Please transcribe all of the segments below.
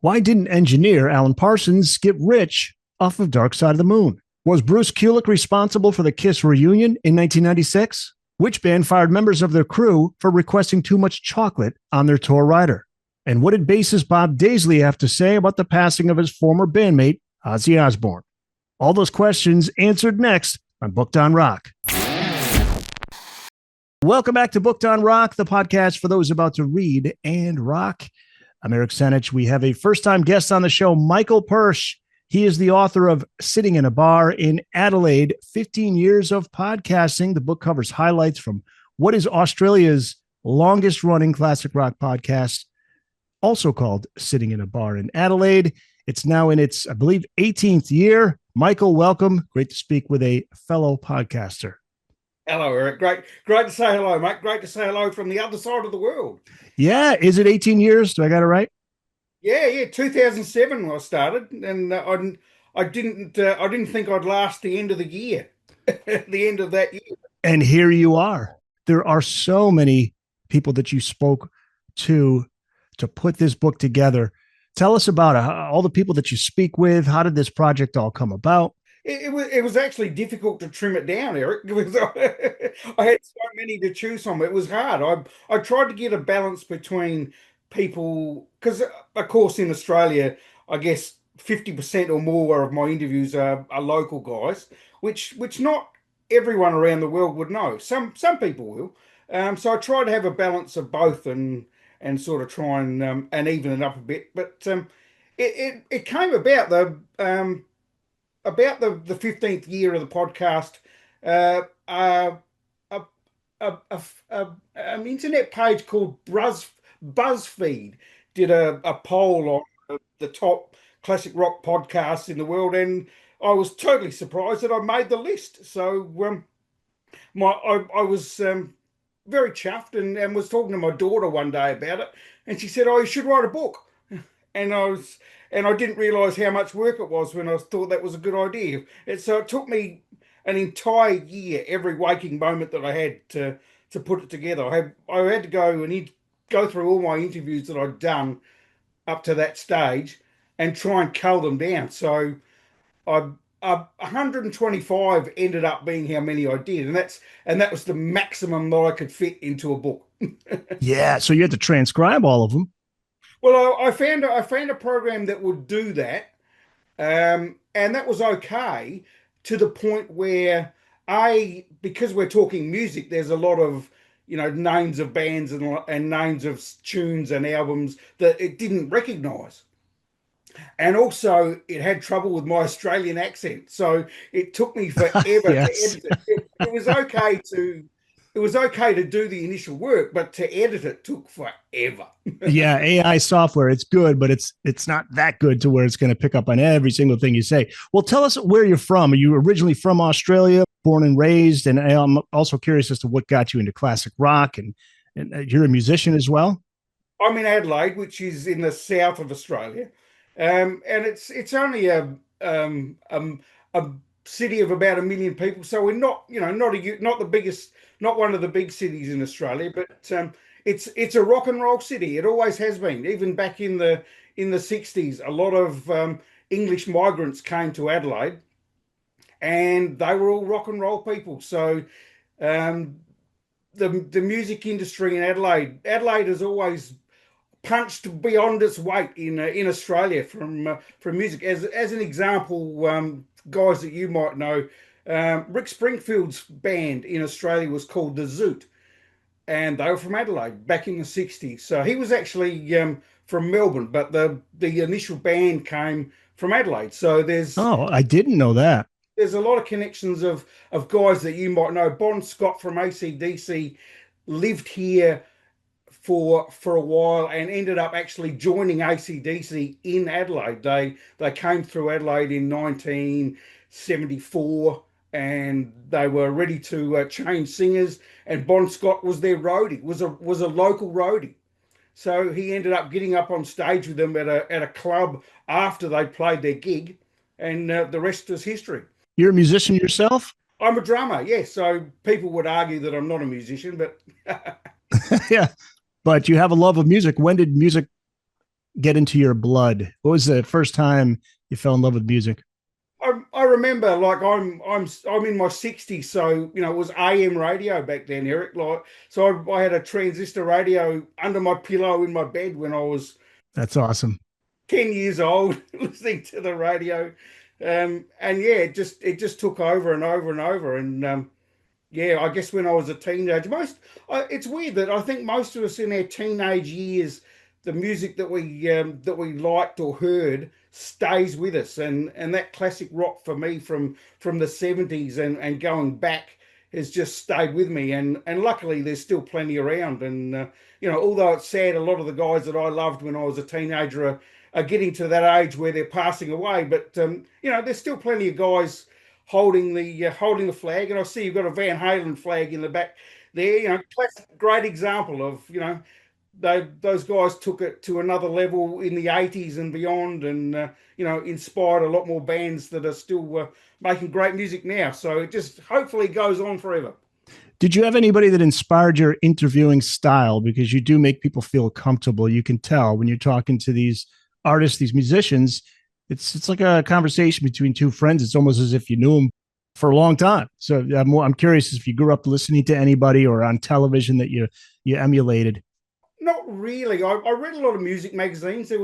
Why didn't engineer Alan Parsons get rich off of Dark Side of the Moon? Was Bruce Kulick responsible for the Kiss reunion in 1996? Which band fired members of their crew for requesting too much chocolate on their tour rider? And what did bassist Bob Daisley have to say about the passing of his former bandmate, Ozzy Osbourne? All those questions answered next on Booked on Rock. Welcome back to Booked on Rock, the podcast for those about to read and rock. I'm Eric Senich. We have a first-time guest on the show, Michael Pursche. He is the author of Sitting in a Bar in Adelaide, 15 Years of Podcasting. The book covers highlights from what is Australia's longest-running classic rock podcast, also called Sitting in a Bar in Adelaide. It's now in its, I believe, 18th year. Michael, welcome. Great to speak with a fellow podcaster. Hello, Eric. Great to say hello, mate. Great to say hello from the other side of the world. Yeah. Is it 18 years? Do I got it right? Yeah. 2007 when I started, and I didn't think I'd last the end of the year, the end of that year. And here you are. There are so many people that you spoke to put this book together. Tell us about all the people that you speak with. How did this project all come about? It was actually difficult to trim it down, Eric, because I had so many to choose from. It was hard. I tried to get a balance between people, because of course in Australia, I guess 50% or more of my interviews are local guys, which not everyone around the world would know. Some people will. So I try to have a balance of both and sort of try and even it up a bit. But it came about the 15th year of the podcast. An internet page called BuzzFeed did a poll on the top classic rock podcasts in the world, and I was totally surprised that I made the list. So I was very chuffed and was talking to my daughter one day about it, and she said, "Oh, you should write a book." And I didn't realise how much work it was when I thought that was a good idea. So it took me an entire year, every waking moment that I had to put it together. I had to go through all my interviews that I'd done up to that stage and try and cull them down. So 125 ended up being how many I did, and that was the maximum that I could fit into a book. Yeah, so you had to transcribe all of them. Well, I found a program that would do that, and that was okay to the point where because we're talking music, there's a lot of names of bands and names of tunes and albums that it didn't recognise, and also it had trouble with my Australian accent, so it took me forever Yes. to edit it. It was okay to do the initial work, but to edit it took forever. Yeah, AI software, it's good, but it's not that good to where it's going to pick up on every single thing you say. Well, tell us where you're from. Are you originally from Australia, born and raised? And I'm also curious as to what got you into classic rock, and you're a musician as well? I'm in Adelaide, which is in the south of Australia, and it's only a city of about 1 million people. So we're not not the biggest, not one of the big cities in Australia, but it's a rock and roll city. It always has been. Even back in the 60s, a lot of English migrants came to Adelaide, and they were all rock and roll people. So the music industry in Adelaide has always punched beyond its weight in Australia from music. As an example, guys that you might know, Rick Springfield's band in Australia was called the Zoot, and they were from Adelaide back in the 60s. So he was actually from Melbourne, but the initial band came from Adelaide. So I didn't know that. There's a lot of connections of guys that you might know. Bon Scott from AC/DC lived here for a while and ended up actually joining AC/DC in Adelaide. They came through Adelaide in 1974, and they were ready to change singers. And Bon Scott was their roadie, was a local roadie. So he ended up getting up on stage with them at a club after they played their gig, and the rest is history. You're a musician yourself? I'm a drummer, yes. So people would argue that I'm not a musician, but yeah. But you have a love of music. When did music get into your blood? What was the first time you fell in love with music? I remember, like, I'm in my 60s, so it was AM radio back then, Eric. Like, so I had a transistor radio under my pillow in my bed when I was That's awesome. 10 years old, listening to the radio. And yeah, it just took over and over and over. And yeah, I guess when I was a teenager, it's weird that I think most of us in our teenage years, the music that we liked or heard stays with us, and that classic rock for me from the 70s and going back has just stayed with me, and luckily there's still plenty around, and although it's sad, a lot of the guys that I loved when I was a teenager are getting to that age where they're passing away, but there's still plenty of guys holding the flag, and I see you've got a Van Halen flag in the back there. Classic, great example of those guys took it to another level in the 80s and beyond, and inspired a lot more bands that are still making great music now. So it just hopefully goes on forever. Did you have anybody that inspired your interviewing style? Because you do make people feel comfortable. You can tell when you're talking to these artists, these musicians, it's like a conversation between two friends. It's almost as if you knew them for a long time. So I'm curious if you grew up listening to anybody or on television that you emulated. Not really. I read a lot of music magazines. There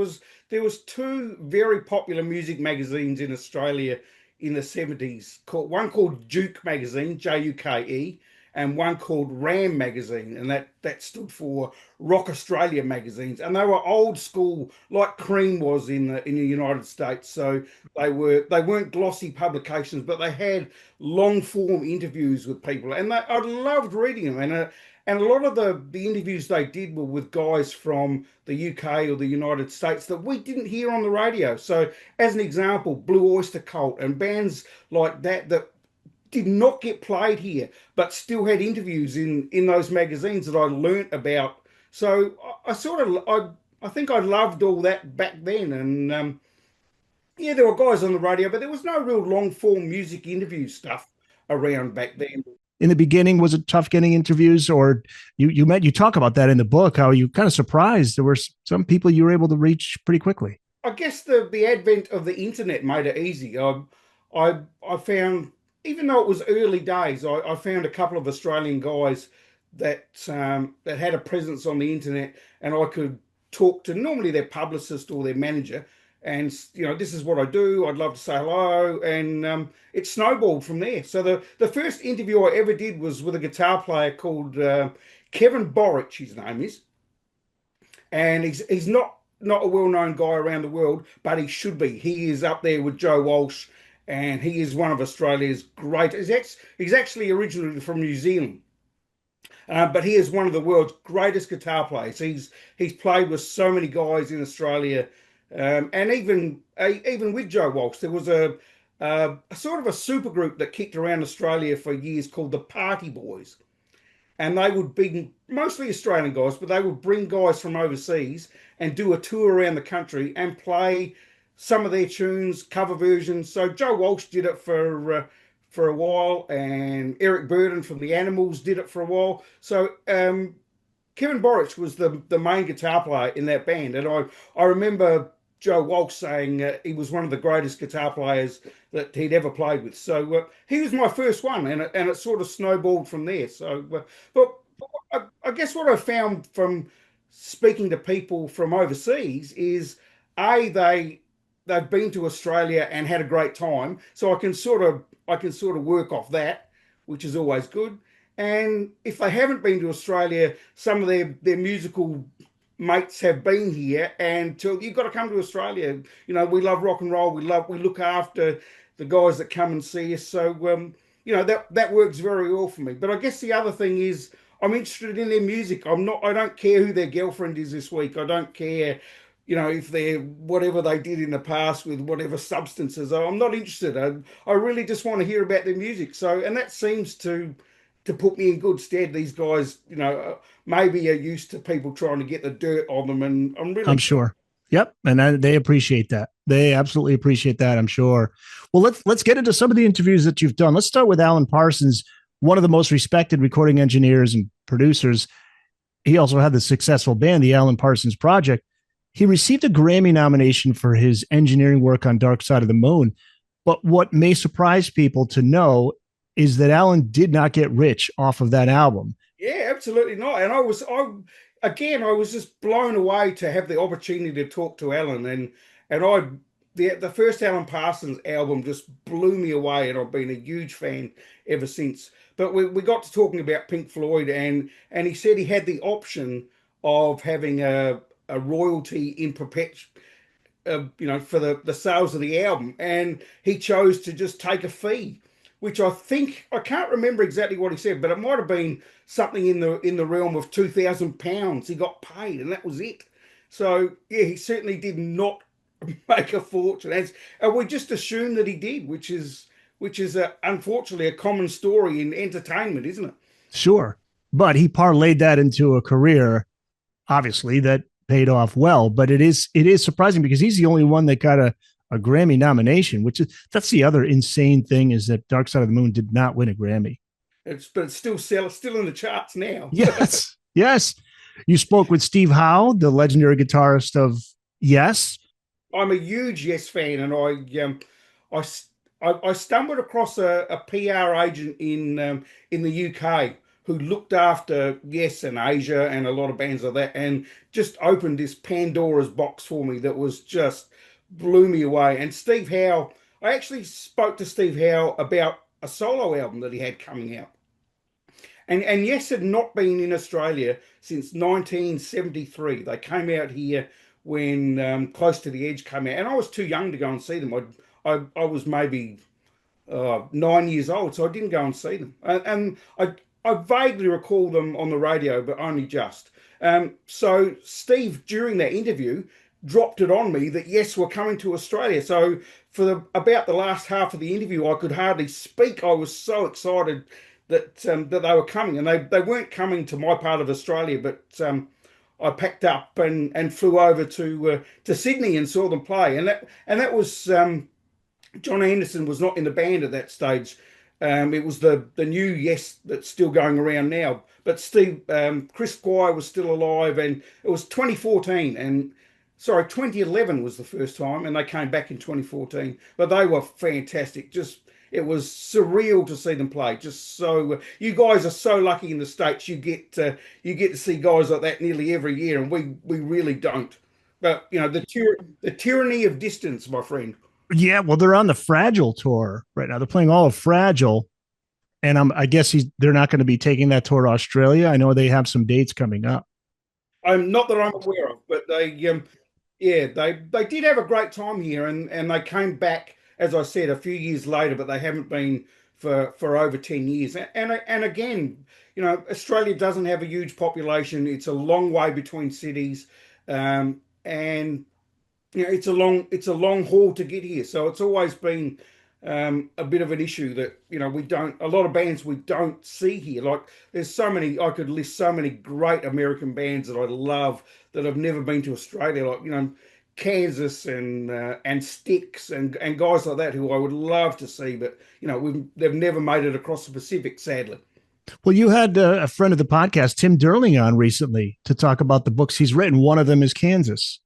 was two very popular music magazines in Australia in the 70s. One called Juke magazine, Juke, and one called Ram magazine, and that stood for Rock Australia magazines. And they were old school, like Cream was in the United States. So they weren't glossy publications, but they had long form interviews with people, and I loved reading them. And a lot of the interviews they did were with guys from the UK or the United States that we didn't hear on the radio. So, as an example, Blue Oyster Cult and bands like that did not get played here, but still had interviews in those magazines that I learnt about. So, I think I loved all that back then. And yeah, there were guys on the radio, but there was no real long form music interview stuff around back then. In the beginning, was it tough getting interviews, or you talk about that in the book, how you kind of surprised there were some people you were able to reach pretty quickly? I guess the advent of the internet made it easy. I found, even though it was early days, I found a couple of Australian guys that had a presence on the internet, and I could talk to normally their publicist or their manager, and this is what I do. I'd love to say hello, and it snowballed from there. So the first interview I ever did was with a guitar player called Kevin Borich, his name is, and he's not a well-known guy around the world, but he should be. He is up there with Joe Walsh, and he is one of Australia's great. He's actually originally from New Zealand. But he is one of the world's greatest guitar players. He's played with so many guys in Australia, and even with Joe Walsh, there was a sort of a super group that kicked around Australia for years called the Party Boys, and they would be mostly Australian guys, but they would bring guys from overseas and do a tour around the country and play some of their tunes, cover versions. So Joe Walsh did it for a while, and Eric Burden from the Animals did it for a while. So Kevin Borich was the main guitar player in that band, and I remember Joe Walsh saying he was one of the greatest guitar players that he'd ever played with. So he was my first one, and it sort of snowballed from there. So, but I guess what I found from speaking to people from overseas is they've been to Australia and had a great time, so I can sort of work off that, which is always good. And if they haven't been to Australia, some of their musical mates have been here, and you've got to come to Australia. We love rock and roll. We look after the guys that come and see us. So that works very well for me. But I guess the other thing is I'm interested in their music. I don't care who their girlfriend is this week. I don't care, if they're whatever they did in the past with whatever substances. I'm not interested. I really just want to hear about their music. So, and that seems to put me in good stead. These guys, maybe are used to people trying to get the dirt on them, and I'm sure. Yep, and they appreciate that. They absolutely appreciate that, I'm sure. Well, let's get into some of the interviews that you've done. Let's start with Alan Parsons, one of the most respected recording engineers and producers. He also had the successful band, the Alan Parsons Project. He received a Grammy nomination for his engineering work on Dark Side of the Moon. But what may surprise people to know is that Alan did not get rich off of that album. Yeah, absolutely not. And I was just blown away to have the opportunity to talk to Alan, the first Alan Parsons album just blew me away, and I've been a huge fan ever since. But we got to talking about Pink Floyd, and he said he had the option of having a royalty in perpetuity, for the sales of the album, and he chose to just take a fee, which I can't remember exactly what he said, but it might have been something in the realm of £2,000 he got paid, and that was it. So yeah, he certainly did not make a fortune, and we just assume that he did, which is unfortunately a common story in entertainment, isn't it? Sure. But he parlayed that into a career, obviously, that paid off well. But it is surprising because he's the only one that got a Grammy nomination, that's the other insane thing, is that Dark Side of the Moon did not win a Grammy. But it's still in the charts now. Yes. Yes. You spoke with Steve Howe, the legendary guitarist of Yes. I'm a huge Yes fan, and I stumbled across a PR agent in the UK who looked after Yes and Asia and a lot of bands like that, and just opened this Pandora's box for me that was just blew me away. And Steve Howe, I actually spoke to Steve Howe about a solo album that he had coming out. And Yes had not been in Australia since 1973. They came out here when Close to the Edge came out, and I was too young to go and see them. I was maybe 9 years old, so I didn't go and see them. And I vaguely recall them on the radio, but only just. So Steve, during that interview, dropped it on me that Yes were coming to Australia. So for about the last half of the interview, I could hardly speak. I was so excited that they were coming, and they weren't coming to my part of Australia, but I packed up and flew over to Sydney and saw them play, and that was John Anderson was not in the band at that stage. It was the new Yes that's still going around now, but Chris Squire was still alive, and it was 2014, and 2011 was the first time, and they came back in 2014. But they were fantastic. It was surreal to see them play. Just so you guys are so lucky in the States. You get to see guys like that nearly every year, and we really don't. But the tyranny of distance, my friend. Yeah, well, they're on the Fragile tour right now. They're playing all of Fragile, and I guess they're not going to be taking that tour to Australia. I know they have some dates coming up. Not that I'm aware of, but they did have a great time here, and they came back, as I said, a few years later, but they haven't been for over 10 years. And again, Australia doesn't have a huge population. It's a long way between cities, and it's a long haul to get here. So it's always been a bit of an issue that a lot of bands we don't see here. Like there's so many, I could list so many great American bands that I love that have never been to Australia, like Kansas and Styx and guys like that who I would love to see, but they've never made it across the Pacific, sadly. Well, you had a friend of the podcast, Tim Derling, on recently to talk about the books he's written. One of them is Kansas.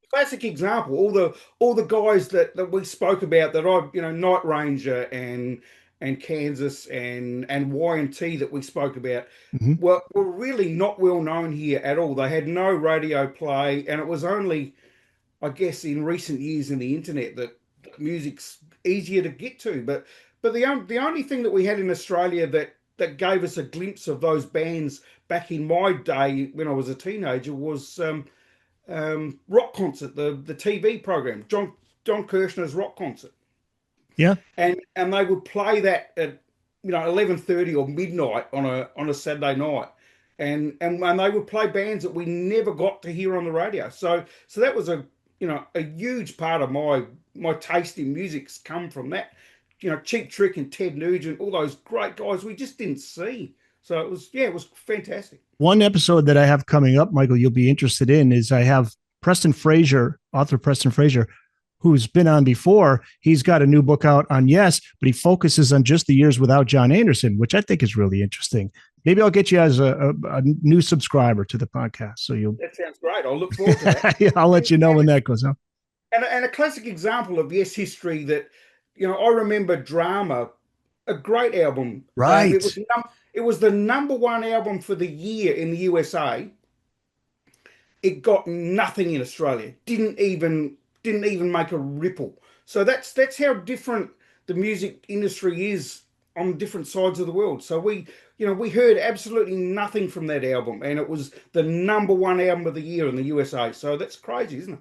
Classic example. All the guys that we spoke about that Night Ranger and Kansas and Y&T that we spoke about were really not well known here at all. They had no radio play, and it was only, I guess, in recent years in the internet that music's easier to get to. But the only thing that we had in Australia that gave us a glimpse of those bands back in my day when I was a teenager was Rock Concert, the TV program, John Kirshner's Rock Concert. Yeah, and they would play that at 11:30 or midnight on a Saturday night, and they would play bands that we never got to hear on the radio. So that was a huge part of my taste in music's come from that. Cheap Trick and Ted Nugent, all those great guys we just didn't see. So it was fantastic. One episode that I have coming up, Michael, you'll be interested in, is I have Preston Fraser, author Preston Fraser, who's been on before. He's got a new book out on Yes, but he focuses on just the years without John Anderson, which I think is really interesting. Maybe I'll get you as a new subscriber to the podcast. So you'll. That sounds great. I'll look forward to that. Yeah, I'll let you know when that goes up. And a classic example of Yes history that, I remember Drama, a great album. Right. It was the number one album for the year in the USA. It got nothing in Australia. Didn't even make a ripple. So that's how different the music industry is on different sides of the world. So we heard absolutely nothing from that album, and it was the number one album of the year in the USA. So that's crazy, isn't it?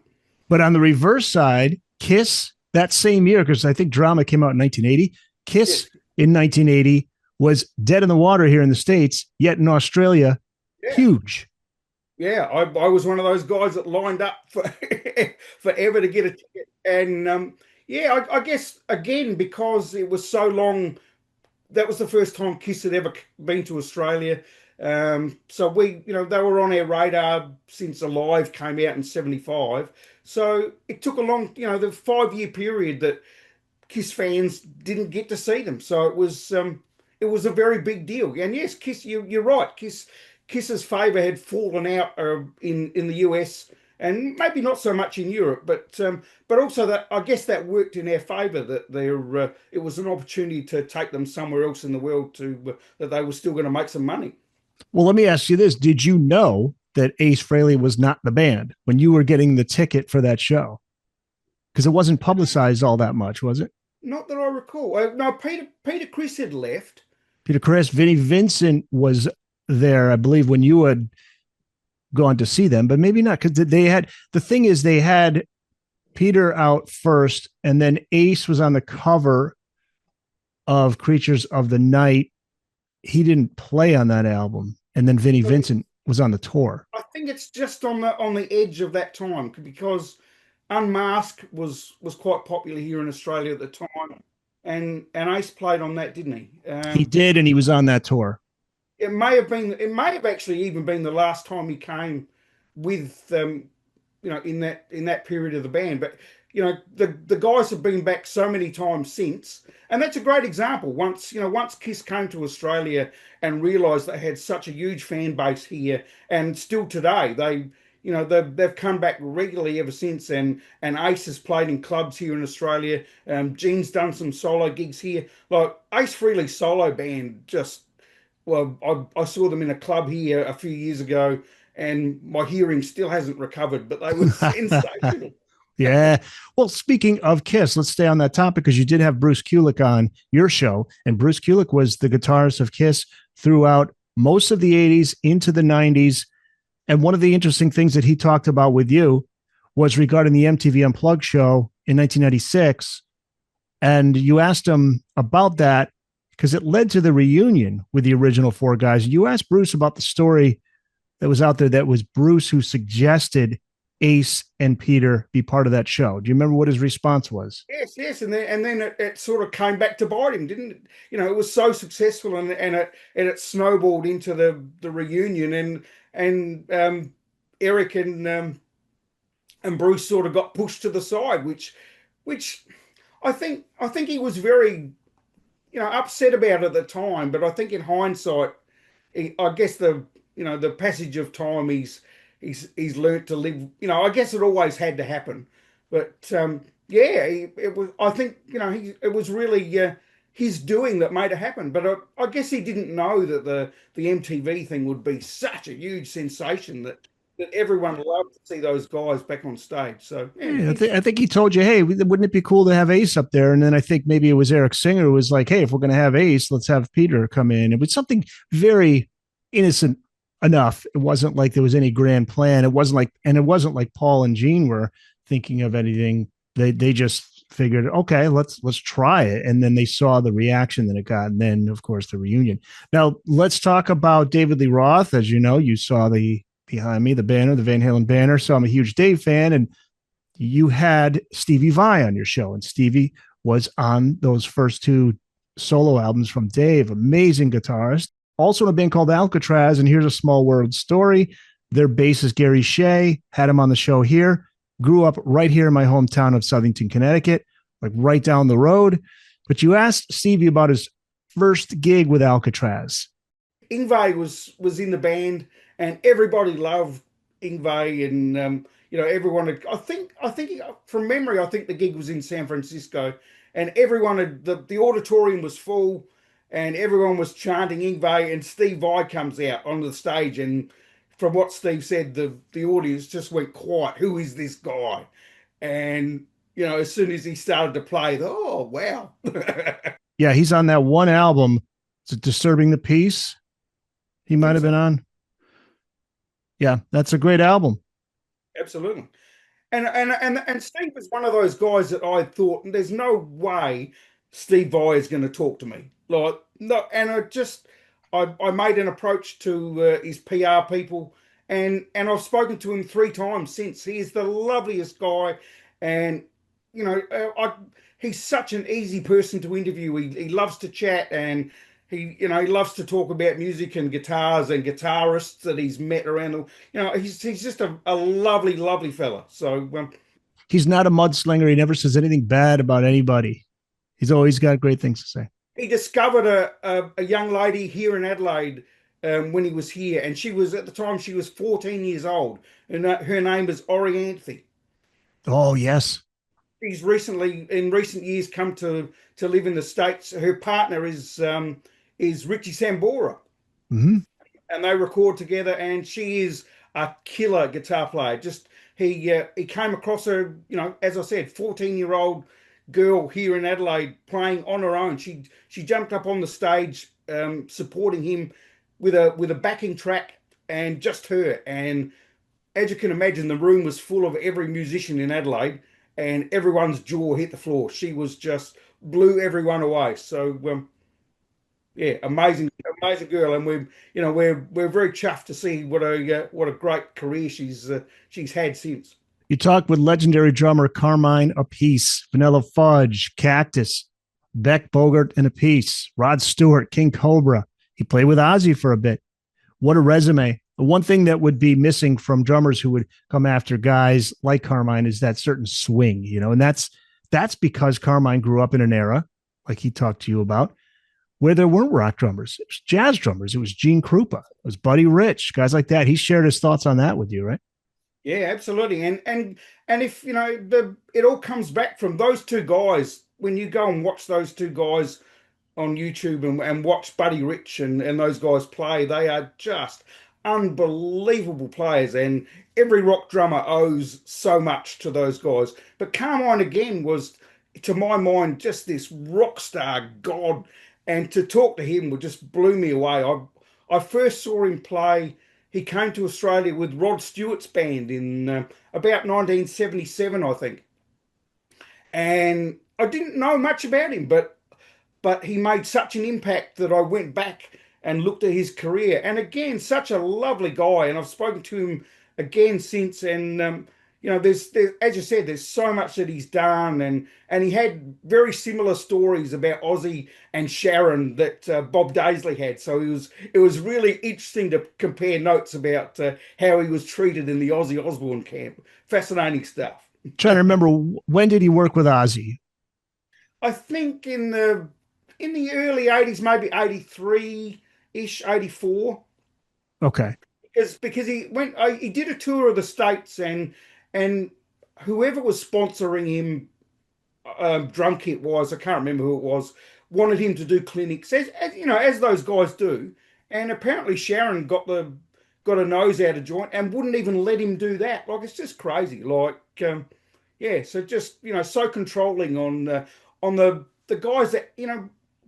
But on the reverse side, Kiss that same year, because I think Drama came out in 1980. Kiss in 1980 was dead in the water here in the States, yet in Australia, huge. Yeah, I was one of those guys that lined up for forever to get a ticket. And I guess, again, because it was so long, that was the first time Kiss had ever been to Australia. So they were on our radar since Alive came out in 75. So it took a long, the 5-year period that Kiss fans didn't get to see them. So it was a very big deal. And yes, Kiss, you're right. Kiss's favour had fallen out in the US, and maybe not so much in Europe, but also that I guess that worked in our favour, that it was an opportunity to take them somewhere else in the world that they were still going to make some money. Well, let me ask you this: did you know that Ace Frehley was not the band when you were getting the ticket for that show? Because it wasn't publicized all that much, was it? Not that I recall. No, Peter Criss had left. Peter Criss, Vinnie Vincent was there, I believe, when you had gone to see them, but maybe not, because they had Peter out first, and then Ace was on the cover of Creatures of the Night. He didn't play on that album, and then Vinnie Vincent was on the tour. I think it's just on the edge of that time, because Unmasked was quite popular here in Australia at the time, and Ace played on that, didn't he? He did, and he was on that tour. It may have actually even been the last time he came with in that period of the band. But the guys have been back so many times since, and that's a great example. Once Kiss came to Australia and realised they had such a huge fan base here, and still today they've come back regularly ever since. And Ace has played in clubs here in Australia. Gene's done some solo gigs here. Like Ace Frehley's solo band just. Well, I saw them in a club here a few years ago, and my hearing still hasn't recovered, but they were sensational. Yeah. Well, speaking of Kiss, let's stay on that topic, because you did have Bruce Kulick on your show, and Bruce Kulick was the guitarist of Kiss throughout most of the 80s into the 90s. And one of the interesting things that he talked about with you was regarding the MTV Unplugged show in 1996. And you asked him about that, because it led to the reunion with the original four guys. You asked Bruce about the story that was out there, that was Bruce who suggested Ace and Peter be part of that show. Do you remember what his response was? Yes, and then it sort of came back to bite him, didn't it? It was so successful, and it snowballed into the reunion, and Eric and Bruce sort of got pushed to the side, which I think he was very upset about at the time, but I think in hindsight, I guess the passage of time, he's learnt to live. I guess it always had to happen, but it was. I think it was really his doing that made it happen. But I guess he didn't know that the MTV thing would be such a huge sensation that everyone loved to see those guys back on stage. So I think he told you, hey, wouldn't it be cool to have Ace up there? And then I think maybe it was Eric Singer who was like, hey, if we're going to have Ace, let's have Peter come in. It was something very innocent enough. It wasn't like there was any grand plan. It wasn't like Paul and Gene were thinking of anything. They just figured, okay, let's try it. And then they saw the reaction that it got. And then, of course, the reunion. Now, let's talk about David Lee Roth. As you know, you saw behind me, the banner, the Van Halen banner. So I'm a huge Dave fan, and you had Stevie Vai on your show, and Stevie was on those first two solo albums from Dave. Amazing guitarist. Also in a band called Alcatraz, and here's a small world story. Their bassist, Gary Shea, had him on the show here. Grew up right here in my hometown of Southington, Connecticut, like right down the road. But you asked Stevie about his first gig with Alcatraz. Ingve was in the band, and everybody loved Ingve, and everyone. I think from memory, I think the gig was in San Francisco, and everyone the auditorium was full, and everyone was chanting Ingve, and Steve Vai comes out on the stage, and from what Steve said, the audience just went quiet. Who is this guy? And as soon as he started to play, oh wow. Yeah, he's on that one album. Is it Disturbing the Peace? He I might think have so. been on. Yeah, that's a great album. Absolutely. And Steve is one of those guys that I thought there's no way Steve Vai is going to talk to me. Like no, and I made an approach to his PR people, and I've spoken to him 3 times since. He is the loveliest guy, and he's such an easy person to interview. He loves to chat, and he loves to talk about music and guitars and guitarists that he's met around the. He's just a lovely, lovely fella. So He's not a mudslinger. He never says anything bad about anybody. He's always got great things to say. he discovered a young lady here in Adelaide when he was here, and she was at the time she was 14 years old, and her name was Orianthe. Oh, yes. She's recently, in recent years, come to live in the States. Her partner is Richie Sambora, Hmm. and they record together. And she is a killer guitar player. Just he came across her, as I said, 14-year-old girl here in Adelaide playing on her own. She jumped up on the stage, supporting him with a backing track and just her. And as you can imagine, the room was full of every musician in Adelaide, and everyone's jaw hit the floor. She was just blew everyone away. So yeah, amazing, amazing girl, and we're very chuffed to see what a great career she's had since. You talked with legendary drummer Carmine Appice, Vanilla Fudge, Cactus, Beck Bogart and Appice, Rod Stewart, King Cobra. He played with Ozzy for a bit. What a resume. The one thing that would be missing from drummers who would come after guys like Carmine is that certain swing, and that's because Carmine grew up in an era, like he talked to you about, where there weren't rock drummers. It was jazz drummers. It was Gene Krupa. It was Buddy Rich, guys like that. He shared his thoughts on that with you, right? Yeah, absolutely. And if it all comes back from those two guys. When you go and watch those two guys on YouTube and watch Buddy Rich and those guys play, they are just unbelievable players. And every rock drummer owes so much to those guys. But Carmine again was, to my mind, just this rock star god. And to talk to him would just blew me away. I first saw him play. He came to Australia with Rod Stewart's band in about 1977, I think. And I didn't know much about him, but he made such an impact that I went back and looked at his career. And again, such a lovely guy. And I've spoken to him again since. And there's as you said, there's so much that he's done, and he had very similar stories about Ozzy and Sharon that Bob Daisley had. So it was really interesting to compare notes about how he was treated in the Ozzy Osbourne camp. Fascinating stuff. Trying to remember, when did he work with Ozzy? I think in the early 80s, maybe 83-ish, 84. Okay. Because he did a tour of the States, and whoever was sponsoring him, drum kit wise, I can't remember who it was, wanted him to do clinics as those guys do. And apparently Sharon got a nose out of joint and wouldn't even let him do that. Like, it's just crazy. Like, yeah, so just so controlling on the guys that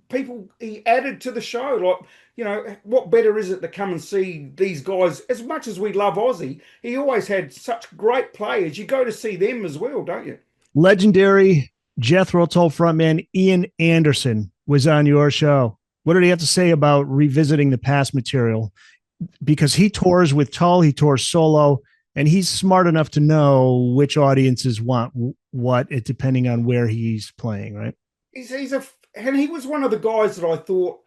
people he added to the show. Like, what better is it to come and see these guys? As much as we love Ozzy, he always had such great players. You go to see them as well, don't you? Legendary Jethro Tull frontman Ian Anderson was on your show. What did he have to say about revisiting the past material? Because he tours with Tull, he tours solo, and he's smart enough to know which audiences want what, depending on where he's playing, right? And he was one of the guys that I thought,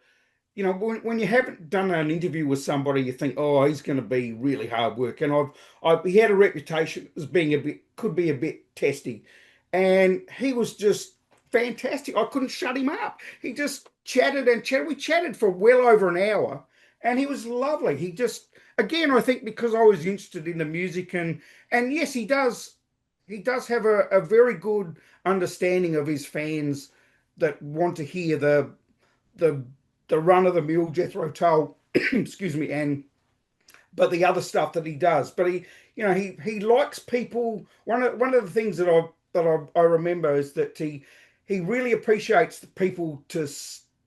when you haven't done an interview with somebody, you think, oh, he's going to be really hard work. And he had a reputation as being could be a bit testy, and he was just fantastic. I couldn't shut him up. He just chatted and chatted. We chatted for well over an hour, and he was lovely. He just, again, I think because I was interested in the music, and yes, he does have a very good understanding of his fans that want to hear the the run of the mill Jethro Tull, excuse me, and but the other stuff that he does. But he likes people. One of the things that I remember is that he really appreciates the people to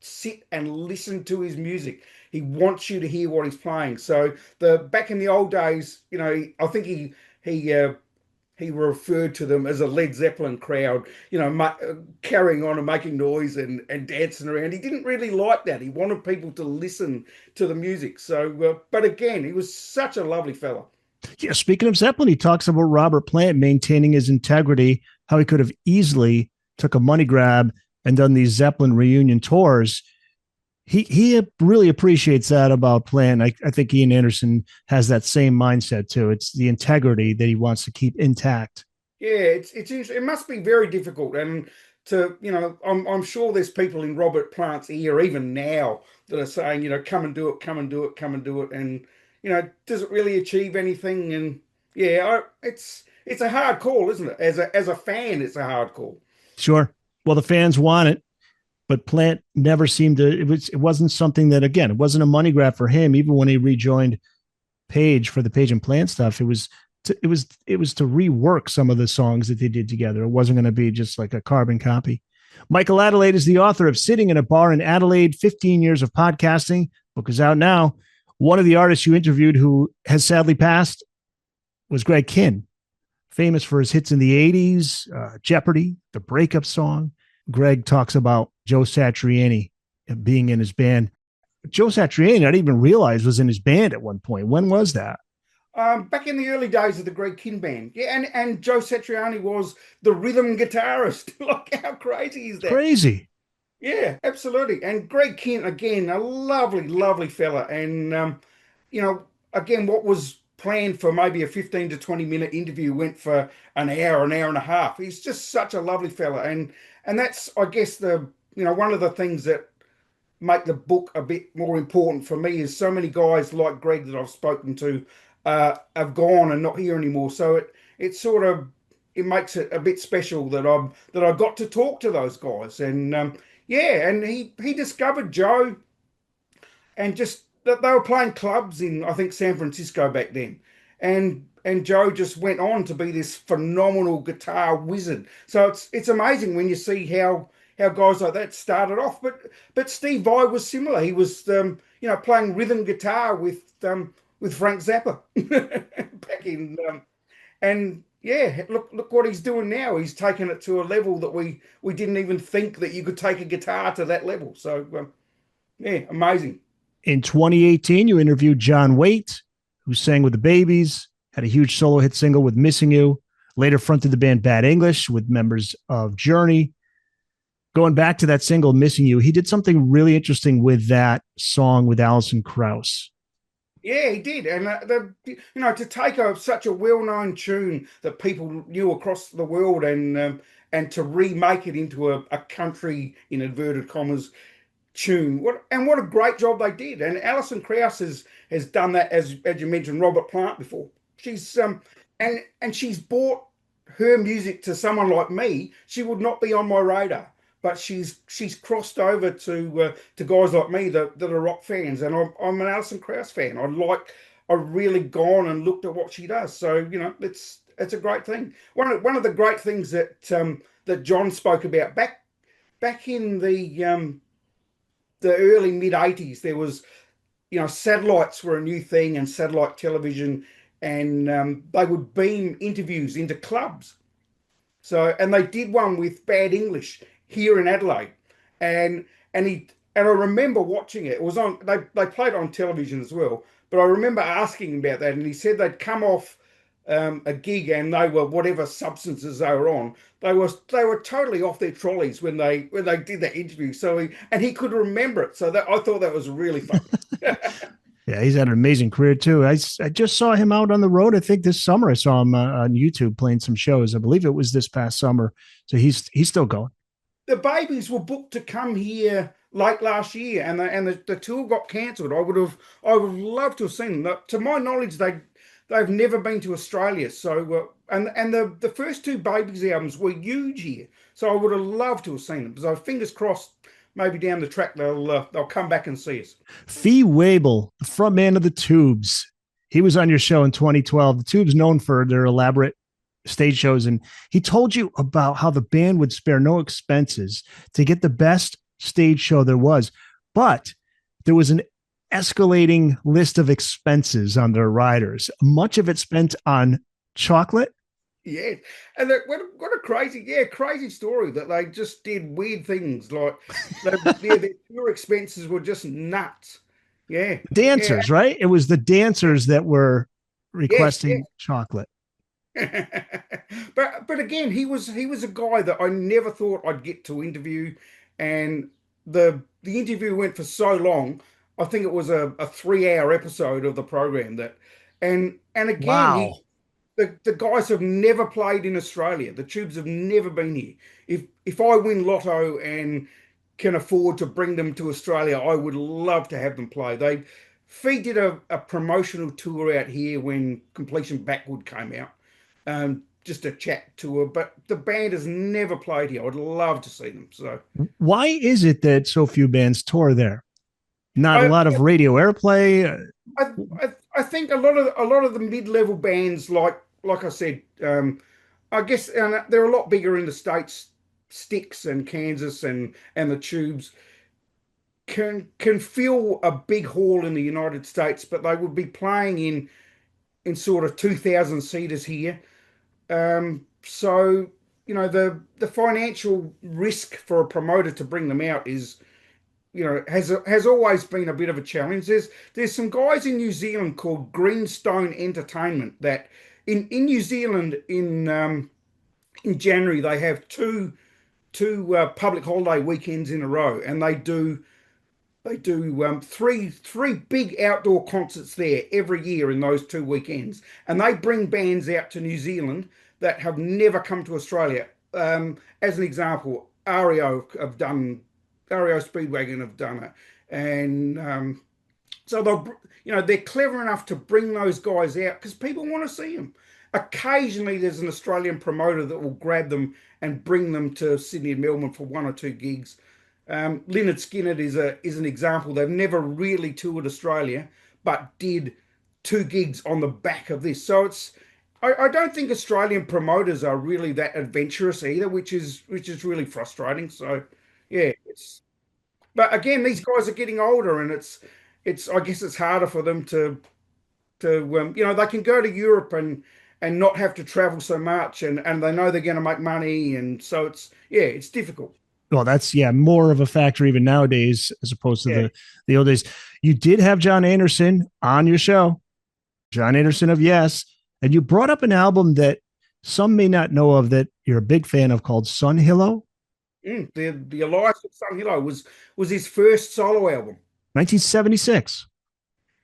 sit and listen to his music. He wants you to hear what he's playing. So the back in the old days, I think he referred to them as a Led Zeppelin crowd, carrying on and making noise and dancing around. He didn't really like that. He wanted people to listen to the music. So, but again, he was such a lovely fella. Yeah, speaking of Zeppelin, he talks about Robert Plant maintaining his integrity, how he could have easily took a money grab and done these Zeppelin reunion tours. He really appreciates that about Plant. I think Ian Anderson has that same mindset too. It's the integrity that he wants to keep intact. Yeah, it must be very difficult, and I'm sure there's people in Robert Plant's ear even now that are saying, come and do it, come and do it, come and do it, and does it really achieve anything? And yeah, it's a hard call, isn't it? As a fan, it's a hard call. Sure. Well, the fans want it, but Plant never seemed to. It wasn't something that, again, it wasn't a money grab for him. Even when he rejoined Page for the Page and Plant stuff, it was to rework some of the songs that they did together. It wasn't going to be just like a carbon copy. Michael Adelaide is the author of Sitting in a Bar in Adelaide, 15 Years of Podcasting. Book is out now. One of the artists you interviewed who has sadly passed was Greg Kihn, famous for his hits in the 80s, Jeopardy, the breakup song. Greg talks about Joe Satriani being in his band. Joe Satriani, I didn't even realize was in his band at one point. When was that? Back in the early days of the Greg Kihn band. Yeah, and Joe Satriani was the rhythm guitarist. Like, how crazy is that? Crazy. Yeah, absolutely. And Greg Kihn, again, a lovely, lovely fella. And, again, what was planned for maybe a 15 to 20-minute interview went for an hour and a half. He's just such a lovely fella. And that's, I guess, one of the things that make the book a bit more important for me is so many guys like Greg that I've spoken to have gone and not here anymore. So it makes it a bit special that I got to talk to those guys. And yeah, and he discovered Joe, and just that they were playing clubs in, I think, San Francisco back then, and Joe just went on to be this phenomenal guitar wizard. So it's amazing when you see how guys like that started off. But Steve Vai was similar. He was playing rhythm guitar with Frank Zappa back in and yeah, look what he's doing now. He's taken it to a level that we didn't even think that you could take a guitar to that level. So yeah, amazing. In 2018, you interviewed John Waite, who sang with the Babies, had a huge solo hit single with Missing You, later fronted the band Bad English with members of Journey. Going back to that single, Missing You, he did something really interesting with that song with Alison Krauss. Yeah, he did, and to take such a well-known tune that people knew across the world, and to remake it into a country, in inverted commas, tune. What a great job they did. And Alison Krauss has done that, as you mentioned, Robert Plant before. She's and she's brought her music to someone like me. She would not be on my radar. But she's crossed over to guys like me that are rock fans, and I'm an Alison Krauss fan. I've really gone and looked at what she does. So it's a great thing. One of the great things that John spoke about back in the early mid '80s, there was satellites were a new thing, and satellite television, and they would beam interviews into clubs. So, and they did one with Bad English here in Adelaide, and I remember watching it. It was on. They played it on television as well. But I remember asking him about that, and he said they'd come off a gig, and they were, whatever substances they were on, they were totally off their trolleys when they did that interview. So he could remember it. So I thought that was really fun. Yeah, he's had an amazing career too. I just saw him out on the road. I think this summer I saw him on YouTube playing some shows. I believe it was this past summer. So he's still going. The Babies were booked to come here late last year, and the tour got cancelled. I would love to have seen them. To my knowledge, they've never been to Australia. So and the first two Babies albums were huge here. So I would have loved to have seen them. So fingers crossed, maybe down the track they'll come back and see us. Fee Waybill, the frontman of the Tubes. He was on your show in 2012. The Tubes known for their elaborate stage shows, and he told you about how the band would spare no expenses to get the best stage show there was, but there was an escalating list of expenses on their riders, much of it spent on chocolate. Yeah, and what a crazy story that they just did weird things like their tour expenses were just nuts. Yeah, yeah, Dancers, right? It was the dancers that were yes, requesting chocolate. but again, he was a guy that I never thought I'd get to interview, and the interview went for so long. I think it was a 3 hour episode of the program that, and again, Wow. the guys have never played in Australia. The Tubes have never been here. If I win Lotto and can afford to bring them to Australia, I would love to have them play. Fee did a promotional tour out here when Completion Backward came out, just a chat tour. But the band has never played here. I'd love to see them. So Why is it that so few bands tour there? Not a I lot of radio airplay. I, I think a lot of the mid-level bands like I said, I guess they're a lot bigger in the States. Styx and Kansas and the Tubes can fill a big hall in the United States, but they would be playing in sort of 2,000 seaters here. So the financial risk for a promoter to bring them out is has always been a bit of a challenge. There's some guys in New Zealand called Greenstone Entertainment that in New Zealand in January they have two public holiday weekends in a row, and they do three big outdoor concerts there every year in those 2 weekends, and they bring bands out to New Zealand that have never come to Australia. As an example, REO Speedwagon have done it, and so they're clever enough to bring those guys out because people want to see them. Occasionally, there's an Australian promoter that will grab them and bring them to Sydney and Melbourne for one or two gigs. Lynyrd Skynyrd is an example. They've never really toured Australia, but did two gigs on the back of this. So I don't think Australian promoters are really that adventurous either, which is really frustrating. So yeah, but again, these guys are getting older, and it's I guess it's harder for them to they can go to Europe and not have to travel so much, and they know they're going to make money, and so it's difficult. Well, that's more of a factor even nowadays as opposed to Yeah. the old days. You did have John Anderson on your show, John Anderson of Yes, and you brought up an album that some may not know of that you're a big fan of called Sun Hillo, The Alliance with Sun Hilo was his first solo album. 1976.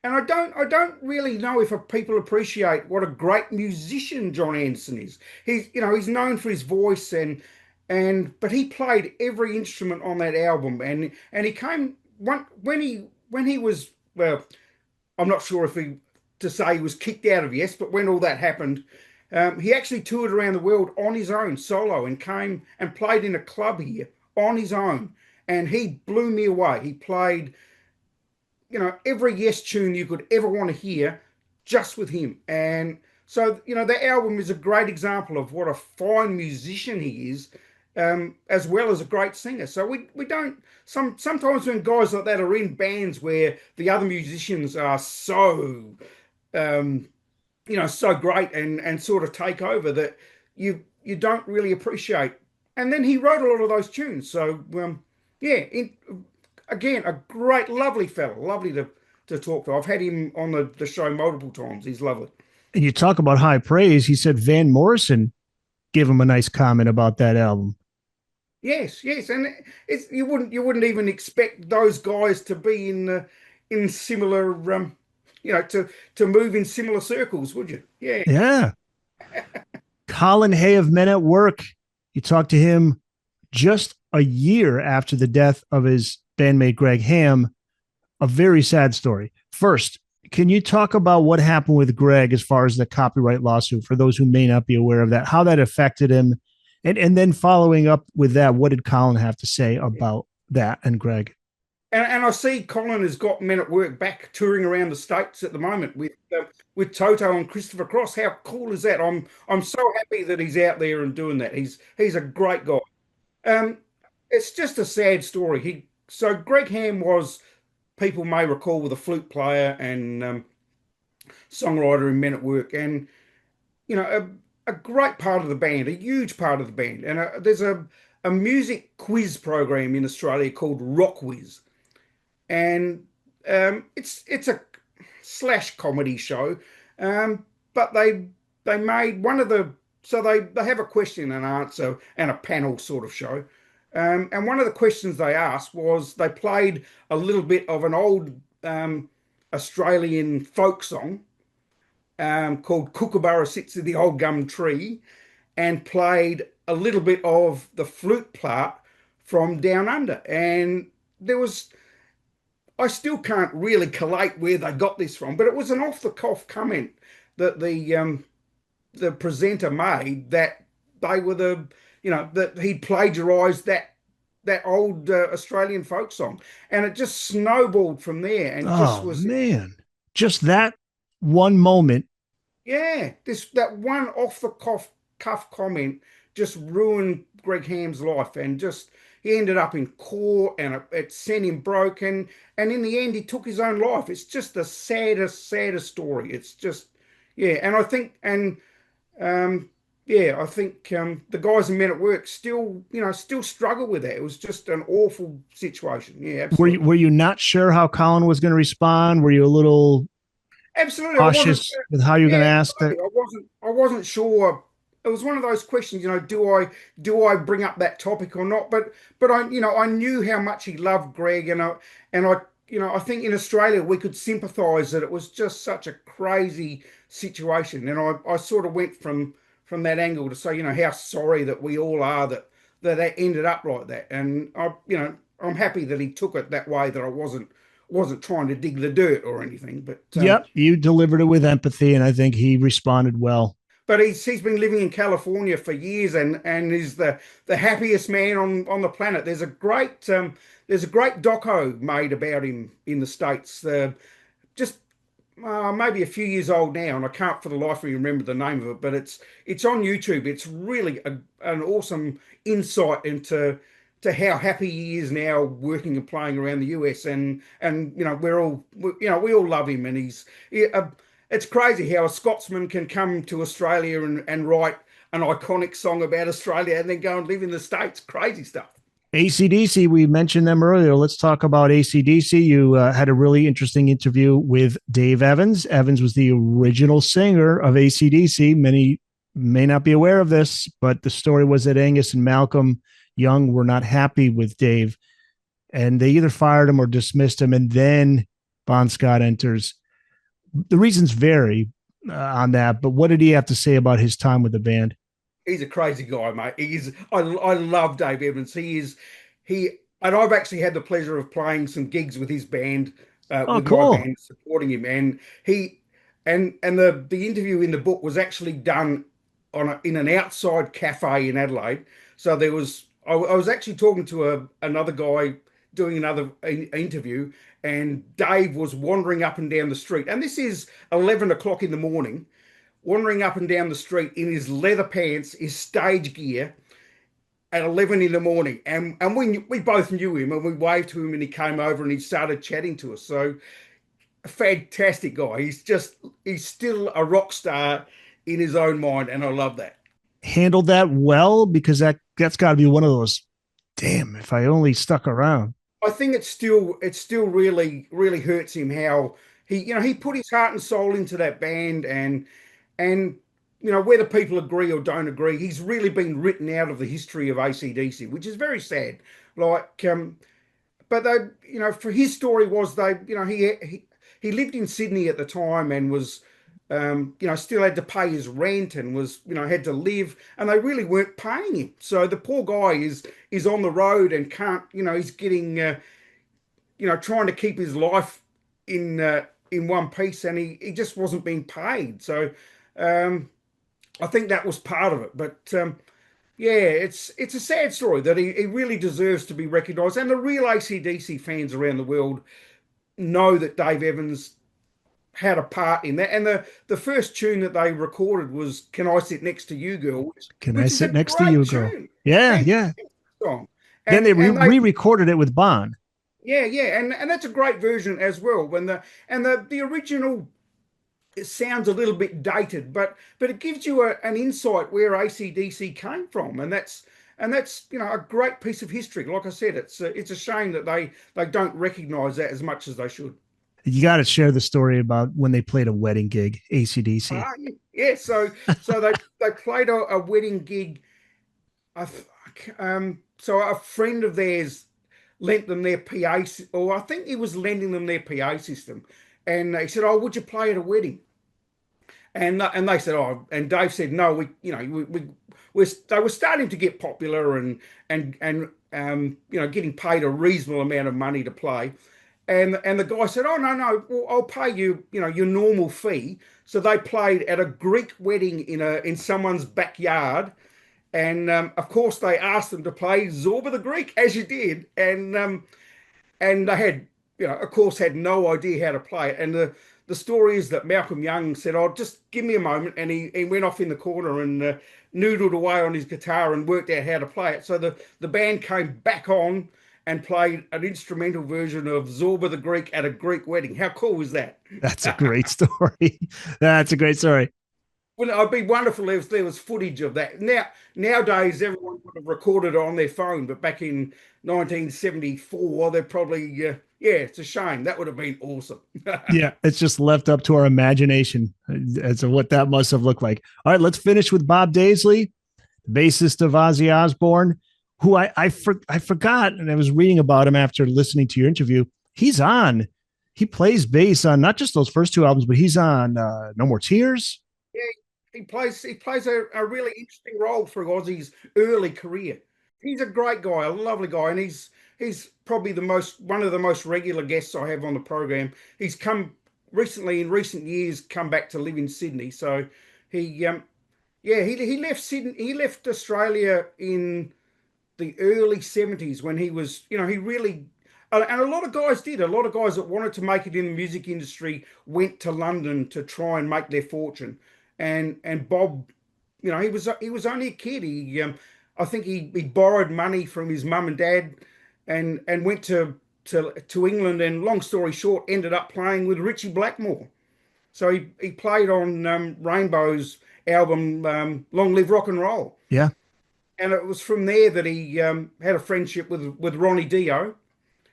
And I don't really know if people appreciate what a great musician John Anderson is. He's known for his voice but he played every instrument on that album, and he came when he was, well, I'm not sure if he to say he was kicked out of Yes, but when all that happened, he actually toured around the world on his own solo and came and played in a club here on his own, and he blew me away. He played every Yes tune you could ever want to hear just with him. And so, that album is a great example of what a fine musician he is, as well as a great singer. So we don't, sometimes when guys like that are in bands where the other musicians are um, so great and sort of take over, that you don't really appreciate. And then he wrote a lot of those tunes. So yeah, again, a great, lovely fella, lovely to talk to. I've had him on the show multiple times. He's lovely. And you talk about high praise. He said Van Morrison gave him a nice comment about that album. Yes, and you wouldn't even expect those guys to be in similar to move in similar circles, would you? Yeah. Yeah. Colin Hay of Men at Work. You talked to him just a year after the death of his bandmate Greg Ham, a very sad story. First, can you talk about what happened with Greg as far as the copyright lawsuit for those who may not be aware of that, how that affected him? And then following up with that, what did Colin have to say about that and Greg? And I see Colin has got Men at Work back touring around the states at the moment with Toto and Christopher Cross. How cool is that? I'm so happy that he's out there and doing that. He's a great guy. Um, it's just a sad story. So Greg Ham was, people may recall, with a flute player and songwriter in Men at Work, and a great part of the band, a huge part of the band. And there's a music quiz program in Australia called Rock Whiz, and it's a slash comedy show, but they made one of the so they have a question and answer and a panel sort of show, and one of the questions they asked was they played a little bit of an old Australian folk song called Kookaburra Sits in the Old Gum Tree, and played a little bit of the flute part from Down Under, and there was I still can't really collate where they got this from, but it was an off the cuff comment that the presenter made, that they were that he'd plagiarised that old Australian folk song, and it just snowballed from there, and just Oh was man, just that one moment. yeah, that one off the cuff comment just ruined Greg Ham's life, and just he ended up in court, and it sent him broken, and in the end he took his own life. It's just the saddest story. It's just yeah, and I think I think the guys in Men at Work still struggle with that. It was just an awful situation. Yeah, absolutely. Were you not sure how Colin was going to respond? Were you a little Absolutely, I wasn't. cautious with how you're going to Yeah, ask that? absolutely. I wasn't sure. It was one of those questions, do I bring up that topic or not? But I knew how much he loved Greg, and I think in Australia we could sympathise that it was just such a crazy situation, and I sort of went from that angle to say, how sorry that we all are that ended up like that, and I'm happy that he took it that way, that I wasn't trying to dig the dirt or anything, Yep, you delivered it with empathy, and I think he responded well. but he's been living in California for years, and is the happiest man on the planet. There's a great doco made about him in the States, just maybe a few years old now, and I can't for the life of me remember the name of it, but it's on YouTube. It's really an awesome insight into to how happy he is now working and playing around the US, and we all love him, and it's crazy how a Scotsman can come to Australia and write an iconic song about Australia and then go and live in the States. Crazy stuff. AC/DC, we mentioned them earlier. Let's talk about AC/DC. You had a really interesting interview with Dave Evans. Evans was the original singer of AC/DC. Many may not be aware of this, but the story was that Angus and Malcolm Young were not happy with Dave, and they either fired him or dismissed him, and then Bon Scott enters. The reasons vary on that, but what did he have to say about his time with the band? He's a crazy guy, mate. I love Dave Evans. And I've actually had the pleasure of playing some gigs with his band, Oh, with my cool. band, supporting him. And the interview in the book was actually done in an outside cafe in Adelaide. So I was actually talking to another guy doing another interview, and Dave was wandering up and down the street. And this is 11 o'clock in the morning, wandering up and down the street in his leather pants, his stage gear, at 11 in the morning. And we both knew him, and we waved to him, and he came over and he started chatting to us. So a fantastic guy. He's still a rock star in his own mind, and I love that. Handled that well, because that's got to be one of those. Damn, if I only stuck around. I think it still really hurts him how he put his heart and soul into that band, and whether people agree or don't agree, he's really been written out of the history of AC/DC, which is very sad. Like, but for his story was he lived in Sydney at the time, and was still had to pay his rent, and was had to live, and they really weren't paying him. So the poor guy is on the road and can't he's getting trying to keep his life in one piece, and he just wasn't being paid. So um, I think that was part of it. But yeah, it's a sad story that he really deserves to be recognised, and the real AC/DC fans around the world know that Dave Evans had a part in that. And the first tune that they recorded was "Can I Sit Next to You, Girl," Can I which is a sit next to great you, girl? tune, Yeah, yeah. fantastic song. Then they And they re-recorded it with Bond. yeah, and that's a great version as well. When the original, it sounds a little bit dated, but it gives you an insight where AC/DC came from, and that's a great piece of history. Like I said, it's a shame that they don't recognise that as much as they should. You got to share the story about when they played a wedding gig, ACDC. Yeah, so they played a wedding gig. So a friend of theirs lent them their PA, or I think he was lending them their PA system, and he said, "Oh, would you play at a wedding?" And they said, "Oh," and Dave said, "No, they were starting to get popular and getting paid a reasonable amount of money to play." And the guy said, "Oh, no, well, I'll pay you, your normal fee." So they played at a Greek wedding in someone's backyard, and of course they asked them to play Zorba the Greek, as you did, and they had, of course, had no idea how to play it. And the story is that Malcolm Young said, "Oh, just give me a moment," and he went off in the corner and noodled away on his guitar and worked out how to play it. So the band came back on and played an instrumental version of Zorba the Greek at a Greek wedding. How cool was that? That's a great story. That's a great story. Well, it'd be wonderful if there was footage of that. Nowadays, everyone would have recorded it on their phone, but back in 1974, they're probably, yeah, it's a shame. That would have been awesome. Yeah, it's just left up to our imagination as to what that must have looked like. All right, let's finish with Bob Daisley, the bassist of Ozzy Osbourne, who I forgot, and I was reading about him after listening to your interview. He plays bass on not just those first two albums, but he's on No More Tears. Yeah, he plays a really interesting role through Ozzy's early career. He's a great guy, a lovely guy, and he's probably one of the most regular guests I have on the program. He's come recently in recent years come back to live in Sydney. So he yeah, he left Sydney, he left Australia in the early 70s when he was, he really, and a lot of guys did. A lot of guys that wanted to make it in the music industry went to London to try and make their fortune. And Bob, he was only a kid. I think he borrowed money from his mum and dad, and went to England. And long story short, ended up playing with Richie Blackmore. So he played on Rainbow's album Long Live Rock and Roll. Yeah, And it was from there that he had a friendship with Ronnie Dio,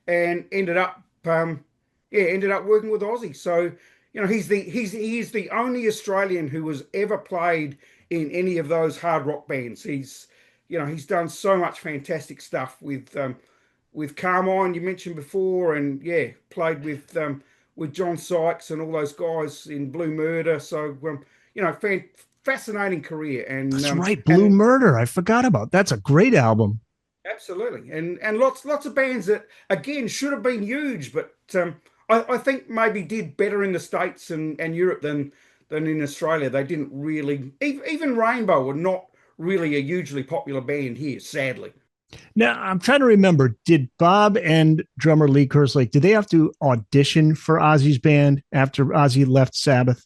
and ended up working with Ozzy. So he is the only Australian who has ever played in any of those hard rock bands. He's done so much fantastic stuff with Carmine, you mentioned before, and yeah, played with John Sykes and all those guys in Blue Murder. So fascinating career. that's right. Blue Murder. I forgot about. That's a great album. Absolutely, and lots of bands that again should have been huge, but I think maybe did better in the States and Europe than in Australia. They didn't really, even Rainbow were not really a hugely popular band here, sadly. Now I'm trying to remember. Did Bob and drummer Lee Kerslake, did they have to audition for Ozzy's band after Ozzy left Sabbath?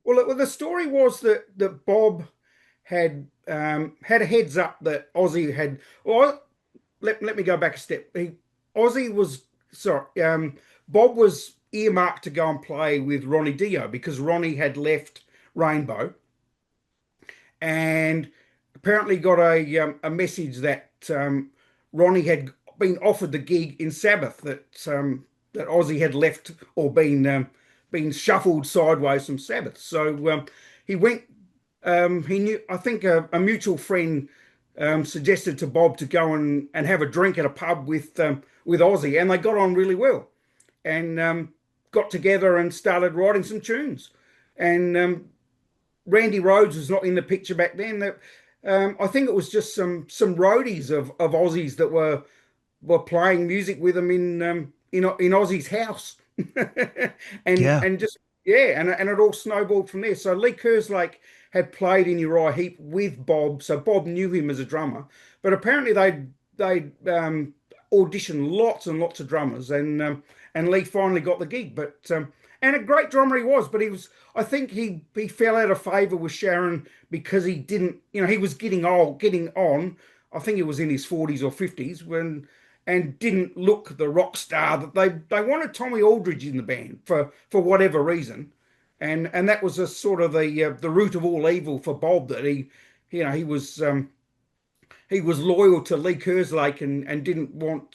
Well, the story was that Bob had a heads up that Ozzy had. Well, let me go back a step. Ozzy was sorry. Bob was earmarked to go and play with Ronnie Dio because Ronnie had left Rainbow, and apparently got a message that Ronnie had been offered the gig in Sabbath, that Ozzy had left or been shuffled sideways from Sabbath. So he went. He knew. I think a mutual friend suggested to Bob to go and have a drink at a pub with Ozzy, and they got on really well, and got together and started writing some tunes. And Randy Rhoads was not in the picture back then. I think it was just some roadies of Aussies that were playing music with them in Ozzy's house, and Yeah. just yeah, and it all snowballed from there. So Lee Kerslake had played in Uriah Heep with Bob, so Bob knew him as a drummer, but apparently they auditioned lots and lots of drummers, and Lee finally got the gig. But and a great drummer he was, but I think he fell out of favor with Sharon because he didn't, he was getting old, getting on. I think he was in his 40s or 50s when and didn't look the rock star that they wanted Tommy Aldridge in the band for whatever reason, and that was a sort of the root of all evil for Bob, that he was loyal to Lee Kerslake, and didn't want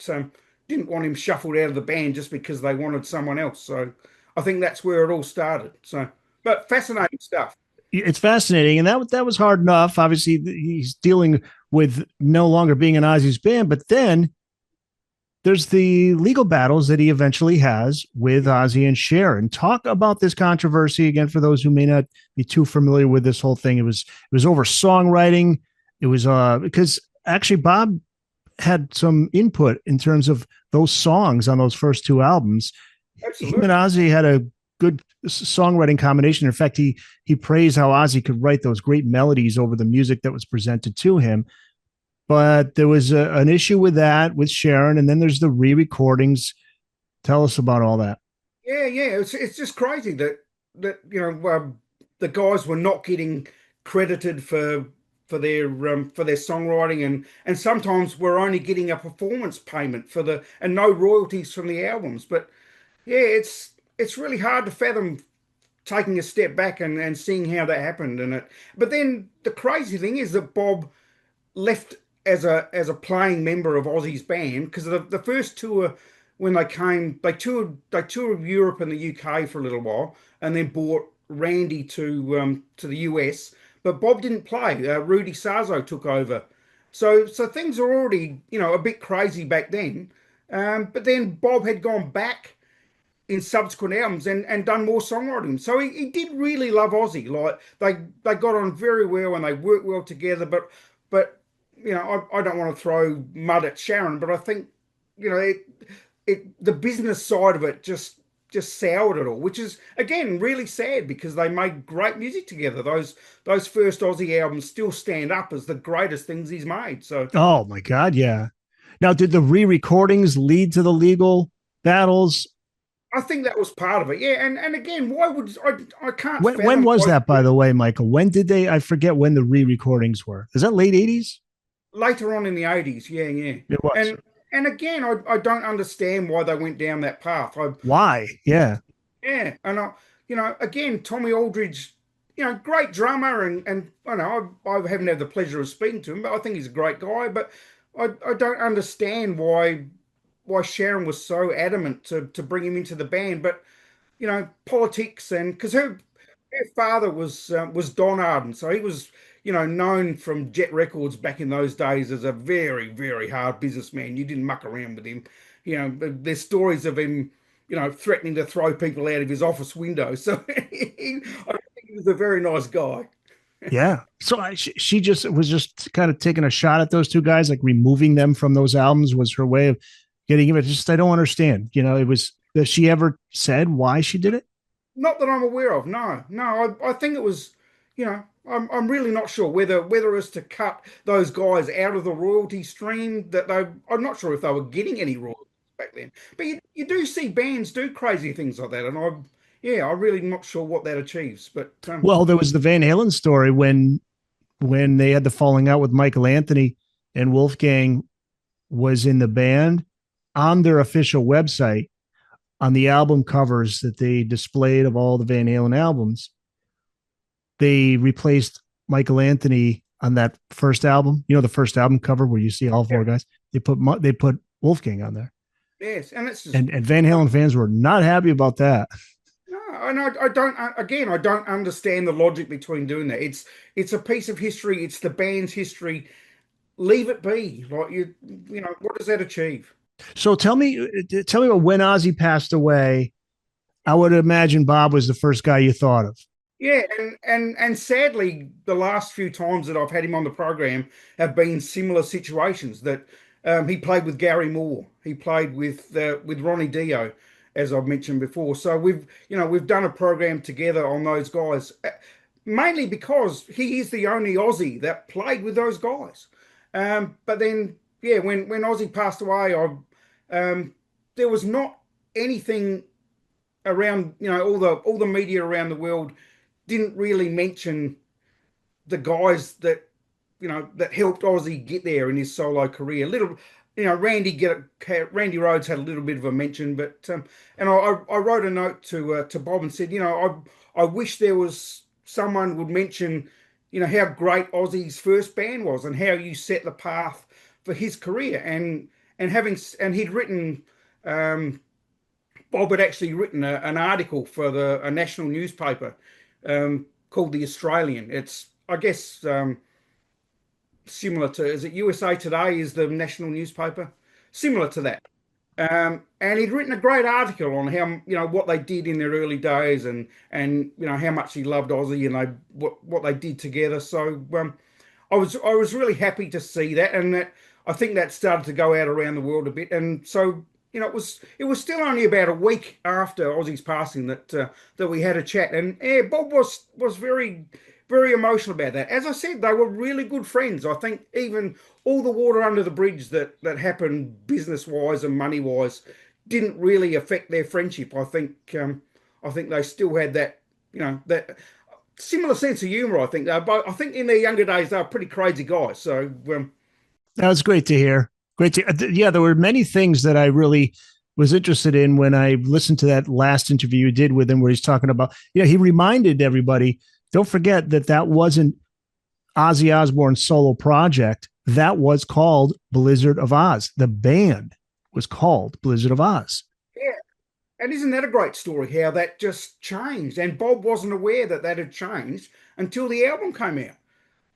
him shuffled out of the band just because they wanted someone else. So I think that's where it all started. So, but fascinating stuff. It's fascinating, and that was hard enough. Obviously, he's dealing with no longer being in Ozzy's band, but then there's the legal battles that he eventually has with Ozzy and Sharon. Talk about this controversy again for those who may not be too familiar with this whole thing. It was over songwriting. It was because actually Bob had some input in terms of those songs on those first two albums. Him and Absolutely. Ozzy had a good songwriting combination. In fact, he praised how Ozzy could write those great melodies over the music that was presented to him. But there was an issue with that with Sharon, and then there's the re-recordings. Tell us about all that. Yeah. It's just crazy that the guys were not getting credited for their songwriting, and sometimes we're only getting a performance payment and no royalties from the albums. But yeah, it's really hard to fathom taking a step back and seeing how that happened. But then the crazy thing is that Bob left as a playing member of Ozzy's band, because the first tour, when they toured Europe and the UK for a little while, and then brought Randy to the US. But Bob didn't play. Rudy Sarzo took over. So things are already a bit crazy back then. But then Bob had gone back in subsequent albums and done more songwriting. So he did really love Ozzy. Like they got on very well and they worked well together. But I don't want to throw mud at Sharon, but I think the business side of it just soured it all, which is again really sad because they made great music together. Those first Ozzy albums still stand up as the greatest things he's made. So Oh my God, yeah. Now, did the re-recordings lead to the legal battles? I think that was part of it. Yeah, and again, why would I can't When fathom was why that, by the way, Michael? When did they? I forget when the re-recordings were. Is that late '80s? later on in the 80s. Yeah. It was. And again, I don't understand why they went down that path. Why? Yeah, Yeah, and again, Tommy Aldridge, great drummer, and I haven't had the pleasure of speaking to him, but I think he's a great guy. But I don't understand why Sharon was so adamant to bring him into the band. But politics, and because her father was Don Arden, so he was known from Jet Records back in those days as a very very hard businessman. You didn't muck around with him. There's stories of him threatening to throw people out of his office window. So I think he was a very nice guy. yeah. So she just was just kind of taking a shot at those two guys, like removing them from those albums was her way of getting him. Just I don't understand. It was. That she ever said why she did it? Not that I'm aware of. No. I think it was, I'm really not sure whether it's to cut those guys out of the royalty stream I'm not sure if they were getting any royalties back then. But you do see bands do crazy things like that, and I'm really not sure what that achieves. But Well, there was the Van Halen story when they had the falling out with Michael Anthony and Wolfgang was in the band on their official website. On the album covers that they displayed of all the Van Halen albums, they replaced Michael Anthony on that first album. The first album cover where you see all four guys. They put Wolfgang on there. yes, and it's just And Van Halen fans were not happy about that. no, and I don't. Again, I don't understand the logic between doing that. It's a piece of history. It's the band's history. Leave it be. Like what does that achieve? So tell me about when Ozzy passed away. I would imagine Bob was the first guy you thought of. Yeah, and sadly, the last few times that I've had him on the program have been similar situations. That He played with Gary Moore. He played with Ronnie Dio, as I've mentioned before. So we've done a program together on those guys, mainly because he is the only Aussie that played with those guys. But then, yeah, when Ozzy passed away, there was not anything around. All the media around the world didn't really mention the guys that helped Ozzy get there in his solo career. Little, Randy Rhoads had a little bit of a mention, but and I wrote a note to Bob and said, I wish there was someone would mention, how great Ozzy's first band was and how you set the path for his career, and he'd written. Bob had actually written an article for a national newspaper called The Australian. It's, I guess, similar to, is it USA Today is the national newspaper? Similar to that. And he'd written a great article on how, what they did in their early days, and how much he loved Ozzy, and what they did together. So I was really happy to see that, and I think that started to go out around the world a bit. And so, it was still only about a week after Ozzy's passing that we had a chat, and yeah, Bob was very, very emotional about that. As I said, they were really good friends. I think even all the water under the bridge that happened business wise and money wise didn't really affect their friendship. I think they still had that similar sense of humor. I think in their younger days they were pretty crazy guys. So That was great to hear. Great to, yeah, there were many things that I really was interested in when I listened to that last interview you did with him, where he's talking about, he reminded everybody, don't forget that wasn't Ozzy Osbourne's solo project. That was called Blizzard of Oz. The band was called Blizzard of Oz. yeah, and isn't that a great story? How that just changed, and Bob wasn't aware that had changed until the album came out.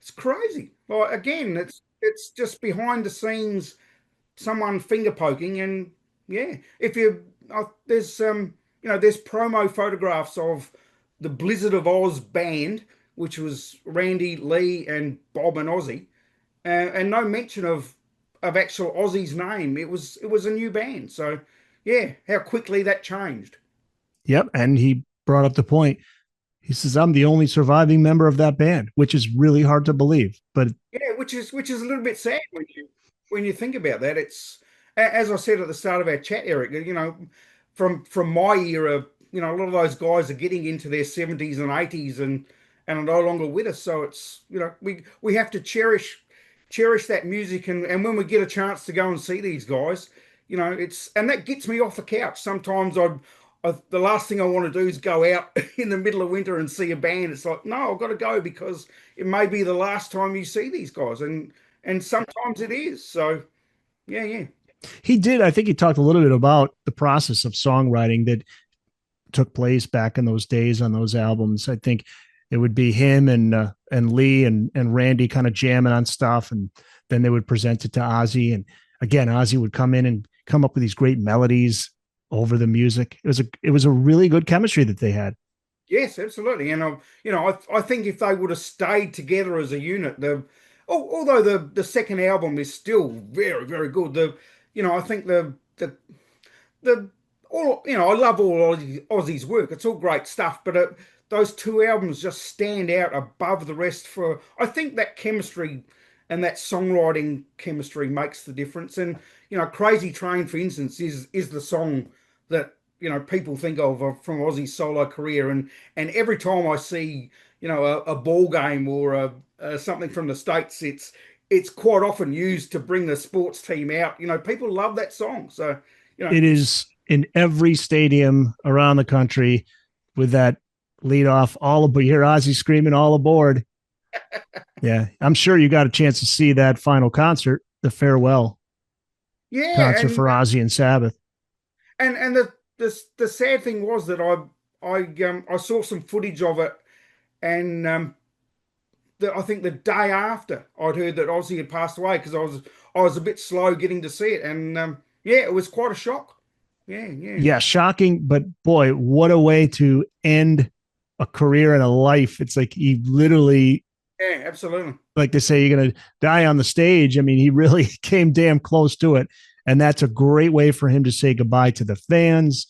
It's crazy. Like, again, it's just behind the scenes, someone finger poking, and yeah, if you there's promo photographs of the Blizzard of Oz band, which was Randy, Lee, and Bob and Ozzy, and no mention of actual Ozzy's name. It was a new band. So yeah, how quickly that changed. Yep. And he brought up the point. He says, I'm the only surviving member of that band, which is really hard to believe. But Yeah, which is a little bit sad when you think about that. It's, as I said at the start of our chat, Eric. From my era, a lot of those guys are getting into their 70s and 80s, and are no longer with us. So it's, we have to cherish that music, and when we get a chance to go and see these guys, and that gets me off the couch. Sometimes the last thing I want to do is go out in the middle of winter and see a band. It's like, no, I've got to go because it may be the last time you see these guys, and sometimes it is. So yeah, yeah. he did. I think he talked a little bit about the process of songwriting that took place back in those days on those albums. I think it would be him and Lee and Randy kind of jamming on stuff, and then they would present it to Ozzy. And again, Ozzy would come in and come up with these great melodies over the music. It was a really good chemistry that they had. Yes, absolutely. And I think if they would have stayed together as a unit, although the second album is still very, very good. I think the all I love all Ozzy's work. It's all great stuff, but those two albums just stand out above the rest. For I think that chemistry and that songwriting chemistry makes the difference. And Crazy Train, for instance, is the song that people think of from Ozzy's solo career. And every time I see a ball game or something from the States, it's quite often used to bring the sports team out. People love that song. So It is in every stadium around the country with that lead off. All aboard. You hear Ozzy screaming, all aboard. Yeah, I'm sure you got a chance to see that final concert, the farewell yeah, concert for Ozzy and Sabbath. and the sad thing was that I saw some footage of it, and I think the day after I'd heard that Ozzy had passed away, because I was a bit slow getting to see it, and yeah, it was quite a shock. Yeah, yeah. Yeah, shocking, but boy, what a way to end a career and a life. It's like he literally Yeah, absolutely. Like they say, you're going to die on the stage. I mean, he really came damn close to it. And that's a great way for him to say goodbye to the fans,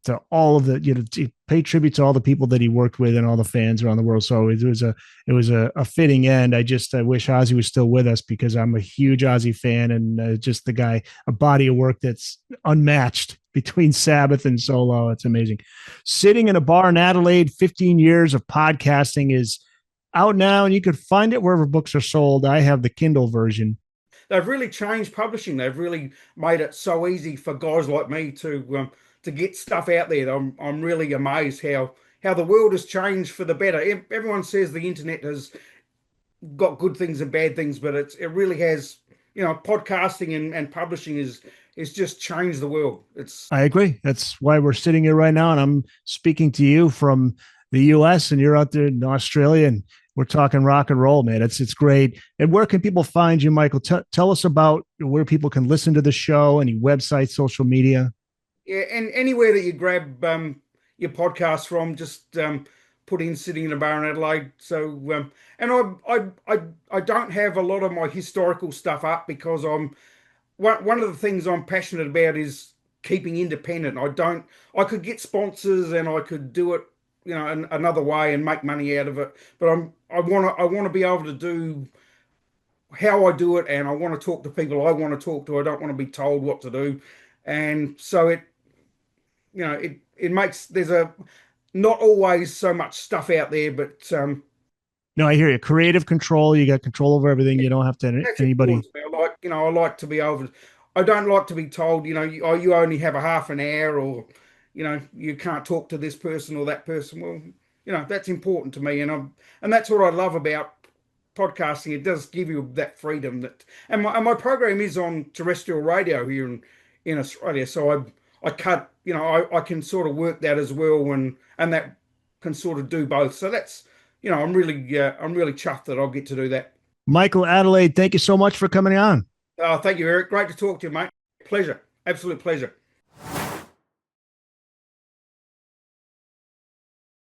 to all of the, to pay tribute to all the people that he worked with and all the fans around the world. So it was a fitting end. I wish Ozzy was still with us because I'm a huge Ozzy fan, and just the guy, a body of work that's unmatched between Sabbath and solo. It's amazing. Sitting in a Bar in Adelaide, 15 years of podcasting is out now, and you can find it wherever books are sold. I have the Kindle version. They've really changed publishing. They've really made it so easy for guys like me to get stuff out there. I'm really amazed how the world has changed for the better. Everyone says the internet has got good things and bad things, but it really has. Podcasting and publishing is just changed the world. It's I agree. That's why we're sitting here right now, and I'm speaking to you from the U.S. and you're out there in Australia, and we're talking rock and roll, man. It's great. And where can people find you, Michael? Tell us about where people can listen to the show, any websites, social media. Yeah, and anywhere that you grab your podcast from, just put in "Sitting in a Bar in Adelaide." So, and I don't have a lot of my historical stuff up because one of the things I'm passionate about is keeping independent. I could get sponsors and I could do it, another way and make money out of it. But I want to be able to do how I do it, and I want to talk to people I want to talk to. I don't want to be told what to do, and so it makes there's a not always so much stuff out there, but No, I hear you. Creative control. You got control over everything. You don't have to that's anybody. important to me. I like to be able to, I don't like to be told, you only have a half an hour, or, you can't talk to this person or that person. Well, that's important to me. And that's what I love about podcasting. It does give you that freedom and my program is on terrestrial radio here in Australia. So I cut, I can sort of work that as well. And that can sort of do both. So that's, I'm really chuffed that I'll get to do that. Michael Adelaide, thank you so much for coming on. Thank you, Eric. Great to talk to you, mate. Pleasure. Absolute pleasure.